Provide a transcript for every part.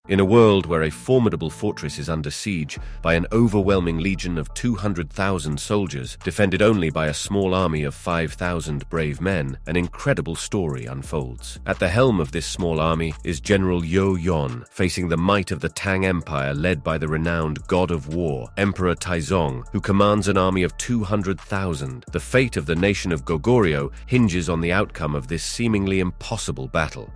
In a world where a formidable fortress is under siege by an overwhelming legion of 200,000 soldiers, defended only by a small army of 5,000 brave men, an incredible story unfolds. At the helm of this small army is General Yo Yon, facing the might of the Tang Empire led by the renowned god of war, Emperor Taizong, who commands an army of 200,000. The fate of the nation of Goguryeo hinges on the outcome of this seemingly impossible battle.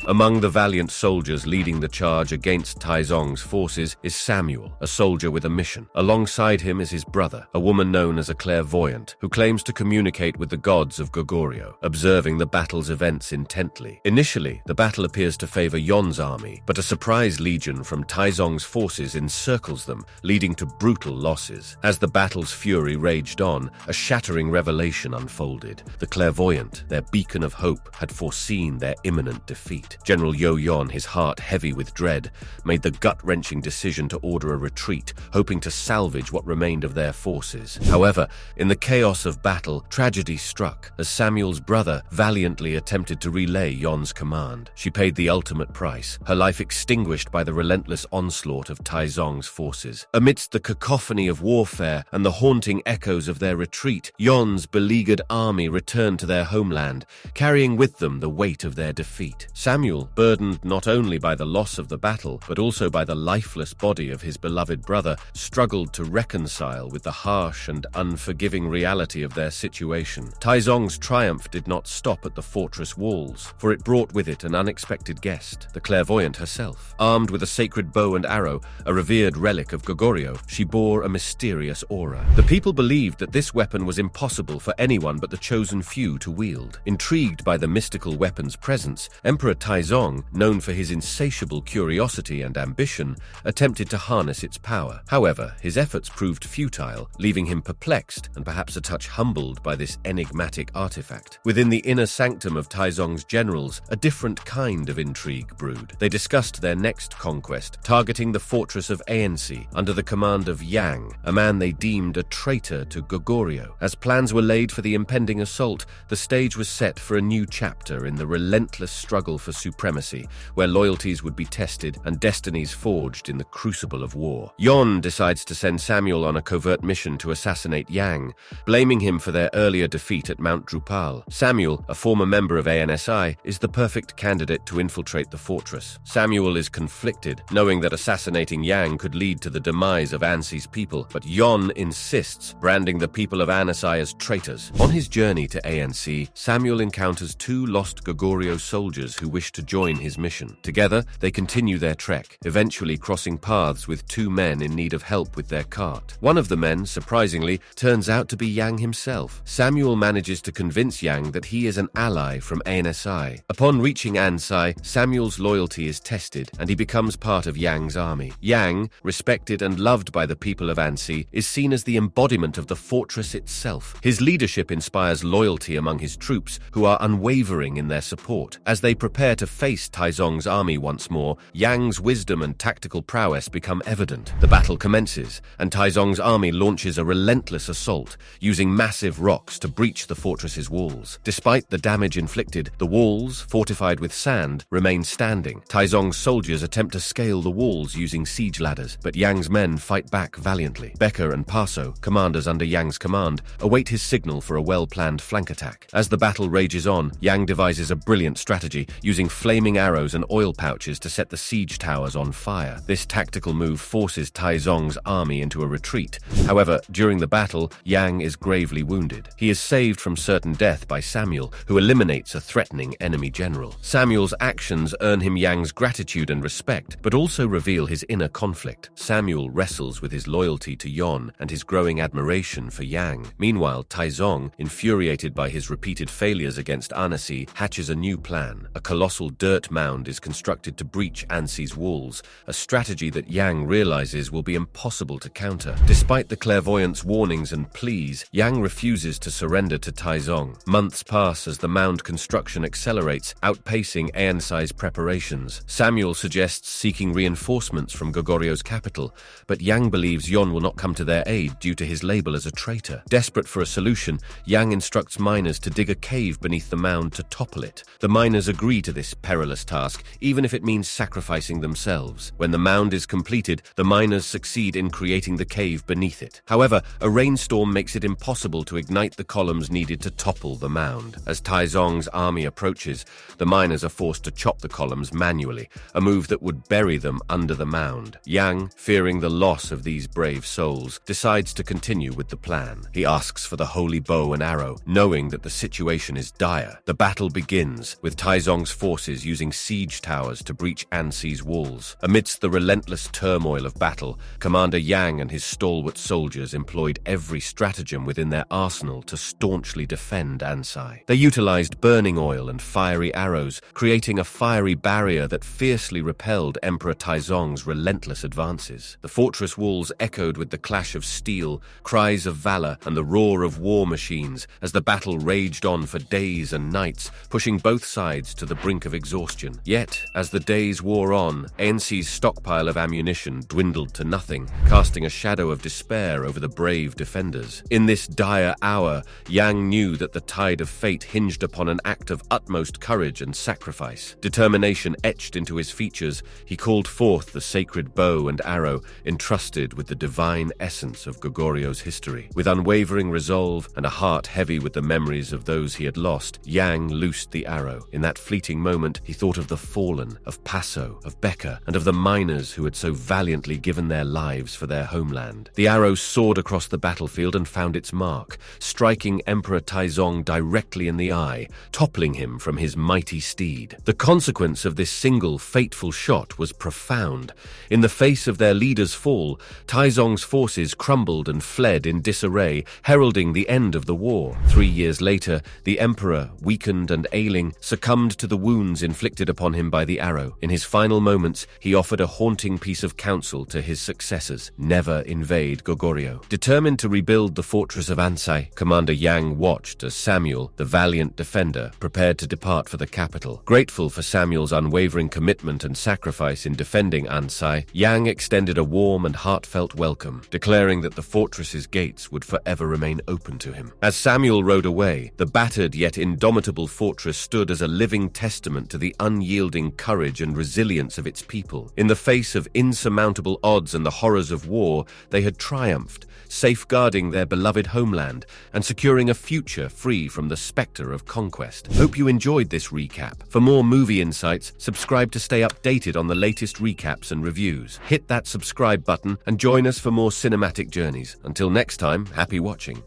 Among the valiant soldiers leading the charge against Taizong's forces is Samuel, a soldier with a mission. Alongside him is his brother, a woman known as a clairvoyant, who claims to communicate with the gods of Goguryeo, observing the battle's events intently. Initially, the battle appears to favor Yon's army, but a surprise legion from Taizong's forces encircles them, leading to brutal losses. As the battle's fury raged on, a shattering revelation unfolded. The clairvoyant, their beacon of hope, had foreseen their imminent defeat. General Yo Yon, his heart heavy with dread, made the gut-wrenching decision to order a retreat, hoping to salvage what remained of their forces. However, in the chaos of battle, tragedy struck as Samuel's brother valiantly attempted to relay Yon's command. She paid the ultimate price, her life extinguished by the relentless onslaught of Taizong's forces. Amidst the cacophony of warfare and the haunting echoes of their retreat, Yon's beleaguered army returned to their homeland, carrying with them the weight of their defeat. Samuel, burdened not only by the loss of the battle, but also by the lifeless body of his beloved brother, struggled to reconcile with the harsh and unforgiving reality of their situation. Taizong's triumph did not stop at the fortress walls, for it brought with it an unexpected guest, the clairvoyant herself. Armed with a sacred bow and arrow, a revered relic of Goguryeo, she bore a mysterious aura. The people believed that this weapon was impossible for anyone but the chosen few to wield. Intrigued by the mystical weapon's presence, Emperor Taizong, known for his insatiable curiosity and ambition, attempted to harness its power. However, his efforts proved futile, leaving him perplexed and perhaps a touch humbled by this enigmatic artifact. Within the inner sanctum of Taizong's generals, a different kind of intrigue brewed. They discussed their next conquest, targeting the fortress of Ansi under the command of Yang, a man they deemed a traitor to Goguryeo. As plans were laid for the impending assault, the stage was set for a new chapter in the relentless struggle for supremacy, where loyalties would be tested and destinies forged in the crucible of war. Yon decides to send Samuel on a covert mission to assassinate Yang, blaming him for their earlier defeat at Mount Drupal. Samuel, a former member of ANSI, is the perfect candidate to infiltrate the fortress. Samuel is conflicted, knowing that assassinating Yang could lead to the demise of Ansi's people, but Yon insists, branding the people of Ansi as traitors. On his journey to ANC, Samuel encounters two lost Goguryeo soldiers who wish to join his mission. Together, they continue their trek, eventually crossing paths with two men in need of help with their cart. One of the men, surprisingly, turns out to be Yang himself. Samuel manages to convince Yang that he is an ally from ANSI. Upon reaching Ansai, Samuel's loyalty is tested, and he becomes part of Yang's army. Yang, respected and loved by the people of Ansi, is seen as the embodiment of the fortress itself. His leadership inspires loyalty among his troops, who are unwavering in their support. As they prepare to face Taizong's army once more, Yang's wisdom and tactical prowess become evident. The battle commences, and Taizong's army launches a relentless assault, using massive rocks to breach the fortress's walls. Despite the damage inflicted, the walls, fortified with sand, remain standing. Taizong's soldiers attempt to scale the walls using siege ladders, but Yang's men fight back valiantly. Becker and Paso, commanders under Yang's command, await his signal for a well-planned flank attack. As the battle rages on, Yang devises a brilliant strategy, using flaming arrows and oil pouches to set the siege towers on fire. This tactical move forces Taizong's army into a retreat. However, during the battle, Yang is gravely wounded. He is saved from certain death by Samuel, who eliminates a threatening enemy general. Samuel's actions earn him Yang's gratitude and respect, but also reveal his inner conflict. Samuel wrestles with his loyalty to Yon and his growing admiration for Yang. Meanwhile, Taizong, infuriated by his repeated failures against Anasi, hatches a new plan. A colossal dirt mound is constructed to breach Ansei's walls, a strategy that Yang realizes will be impossible to counter. Despite the clairvoyant's warnings and pleas, Yang refuses to surrender to Taizong. Months pass as the mound construction accelerates, outpacing Ansei's preparations. Samuel suggests seeking reinforcements from Gogoryo's capital, but Yang believes Yon will not come to their aid due to his label as a traitor. Desperate for a solution, Yang instructs miners to dig a cave beneath the mound to topple it. The miners agree to this perilous task, even if it means sacrificing themselves. When the mound is completed, the miners succeed in creating the cave beneath it. However, a rainstorm makes it impossible to ignite the columns needed to topple the mound. As Taizong's army approaches, the miners are forced to chop the columns manually, a move that would bury them under the mound. Yang, fearing the loss of these brave souls, decides to continue with the plan. He asks for the holy bow and arrow, knowing that the situation is dire. The battle begins, with Taizong's forces using siege towers to breach Ansei's walls. Amidst the relentless turmoil of battle, Commander Yang and his stalwart soldiers employed every stratagem within their arsenal to staunchly defend Ansei. They utilized burning oil and fiery arrows, creating a fiery barrier that fiercely repelled Emperor Taizong's relentless advances. The fortress walls echoed with the clash of steel, cries of valor, and the roar of war machines as the battle raged on for days and nights, pushing both sides to the brink of exhaustion. Yet, as the days wore on, Ansei's stockpile of ammunition dwindled to nothing, casting a shadow of despair over the brave defenders. In this dire hour, Yang knew that the tide of fate hinged upon an act of utmost courage and sacrifice. Determination etched into his features, he called forth the sacred bow and arrow entrusted with the divine essence of Gogoryo's history. With unwavering resolve and a heart heavy with the memories of those he had lost, Yang loosed the arrow. In that fleeting moment, he thought of the fallen, of Passo, of Becker, and of the miners who had so valiantly given their lives for their homeland. The arrow soared across the battlefield and found its mark, striking Emperor Taizong directly in the eye, toppling him from his mighty steed. The consequence of this single fateful shot was profound. In the face of their leader's fall, Taizong's forces crumbled and fled in disarray, heralding the end of the war. 3 years later, the emperor, weakened and ailing, succumbed to the wounds inflicted upon him by the arrow. In his final moments, he offered a haunting piece of counsel to his successors: never invade Gogoryo. Determined to rebuild the fortress of Ansei, Commander Yang watched as Samuel, the valiant defender, prepared to depart for the capital. Grateful for Samuel's unwavering commitment and sacrifice in defending Ansei, Yang extended a warm and heartfelt welcome, declaring that the fortress's gates would forever remain open to him. As Samuel rode away, the battered yet indomitable fortress stood as a living testament to the unyielding courage and resilience of its people. In the face of insurmountable odds and the horrors of war, they had triumphed, safeguarding their beloved homeland and securing a future free from the specter of conquest. Hope you enjoyed this recap. For more movie insights, subscribe to stay updated on the latest recaps and reviews. Hit that subscribe button and join us for more cinematic journeys. Until next time, happy watching.